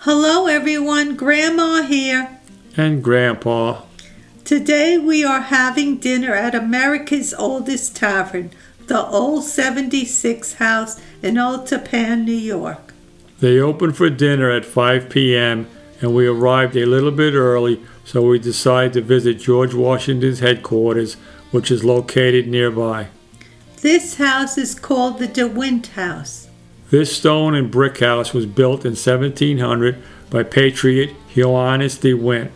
Hello everyone, Grandma here. And Grandpa. Today we are having dinner at America's oldest tavern, the Old 76 House in Old Tappan, New York. They opened for dinner at 5 p.m. and we arrived a little bit early, so we decided to visit George Washington's headquarters, which is located nearby. This house is called the DeWint House. This stone and brick house was built in 1700 by patriot Johannes DeWint.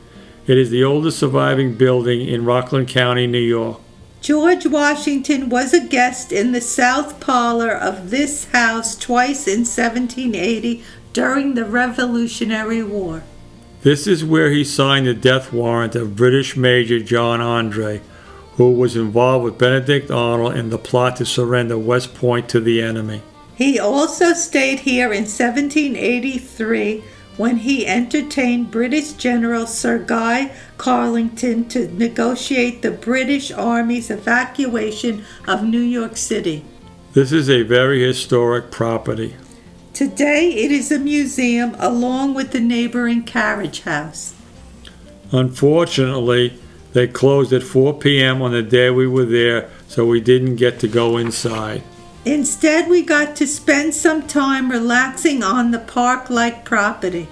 It is the oldest surviving building in Rockland County, New York. George Washington was a guest in the south parlor of this house twice in 1780 during the Revolutionary War. This is where he signed the death warrant of British Major John Andre, who was involved with Benedict Arnold in the plot to surrender West Point to the enemy. He also stayed here in 1783 when he entertained British General Sir Guy Carlington to negotiate the British Army's evacuation of New York City. This is a very historic property. Today it is a museum along with the neighboring carriage house. Unfortunately, they closed at 4 p.m. on the day we were there, so we didn't get to go inside. Instead, we got to spend some time relaxing on the park-like property.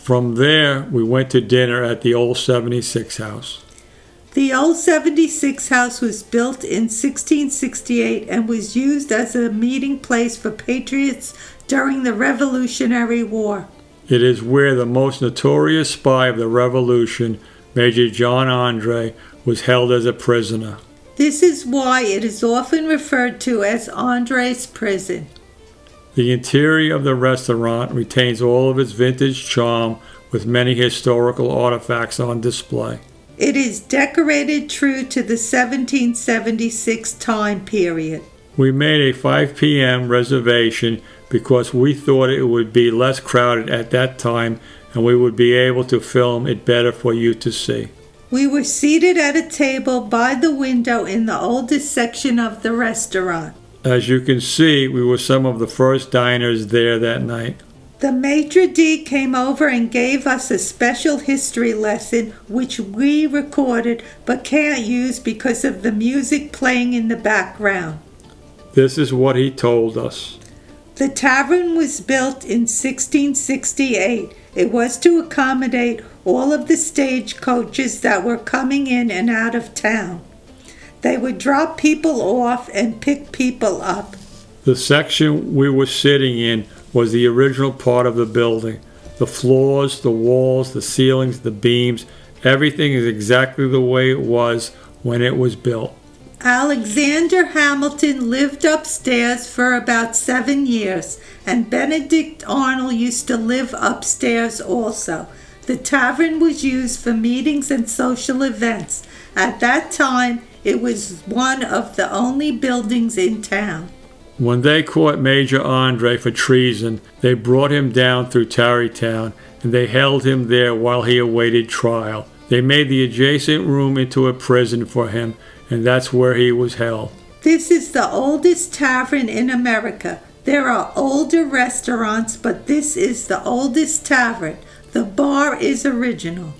From there, we went to dinner at the Old 76 House. The Old 76 House was built in 1668 and was used as a meeting place for patriots during the Revolutionary War. It is where the most notorious spy of the Revolution, Major John Andre, was held as a prisoner. This is why it is often referred to as Andre's prison. The interior of the restaurant retains all of its vintage charm with many historical artifacts on display. It is decorated true to the 1776 time period. We made a 5 p.m. reservation because we thought it would be less crowded at that time and we would be able to film it better for you to see. We were seated at a table by the window in the oldest section of the restaurant. As you can see, we were some of the first diners there that night. The maitre d' came over and gave us a special history lesson, which we recorded but can't use because of the music playing in the background. This is what he told us. The tavern was built in 1668. It was to accommodate all of the stagecoaches that were coming in and out of town. They would drop people off and pick people up. The section we were sitting in was the original part of the building. The floors, the walls, the ceilings, the beams, everything is exactly the way it was when it was built. Alexander Hamilton lived upstairs for about 7 years, and Benedict Arnold used to live upstairs also. The tavern was used for meetings and social events. At that time, it was one of the only buildings in town. When they caught Major Andre for treason, they brought him down through Tarrytown, and they held him there while he awaited trial. They made the adjacent room into a prison for him, and that's where he was held. This is the oldest tavern in America. There are older restaurants, but this is the oldest tavern. The bar is original.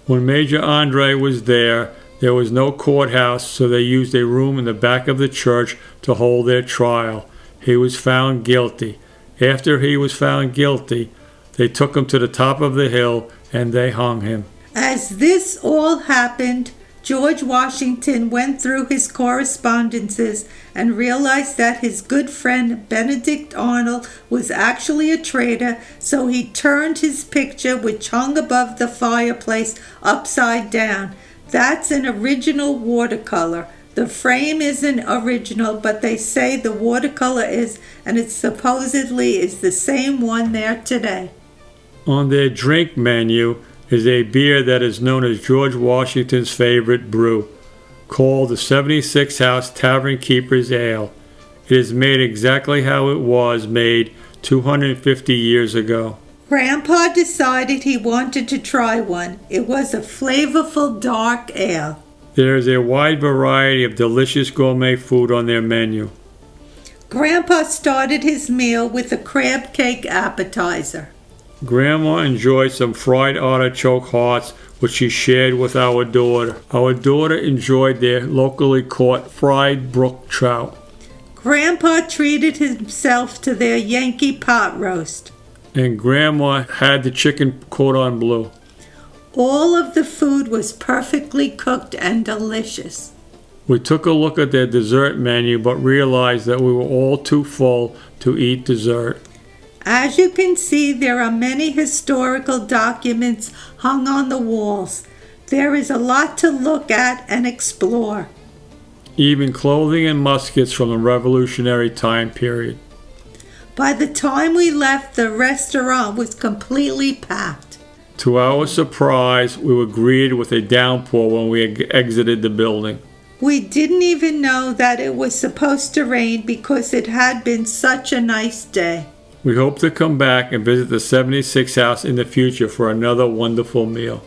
When Major Andre was there was no courthouse, so they used a room in the back of the church to hold their trial. He was found guilty. After he was found guilty, they took him to the top of the hill and they hung him. As this all happened, George Washington went through his correspondences and realized that his good friend Benedict Arnold was actually a traitor, so he turned his picture, which hung above the fireplace, upside down. That's an original watercolor. The frame isn't original, but they say the watercolor is, and it supposedly is the same one there today. On their drink menu is a beer that is known as George Washington's favorite brew, called the 76 House Tavern Keeper's Ale. It is made exactly how it was made 250 years ago. Grandpa decided he wanted to try one. It was a flavorful dark ale. There is a wide variety of delicious gourmet food on their menu. Grandpa started his meal with a crab cake appetizer. Grandma enjoyed some fried artichoke hearts, which she shared with our daughter. Our daughter enjoyed their locally caught fried brook trout. Grandpa treated himself to their Yankee pot roast. And Grandma had the chicken cordon bleu. All of the food was perfectly cooked and delicious. We took a look at their dessert menu but realized that we were all too full to eat dessert. As you can see, there are many historical documents hung on the walls. There is a lot to look at and explore. Even clothing and muskets from the Revolutionary time period. By the time we left, the restaurant was completely packed. To our surprise, we were greeted with a downpour when we exited the building. We didn't even know that it was supposed to rain because it had been such a nice day. We hope to come back and visit the 76 House in the future for another wonderful meal.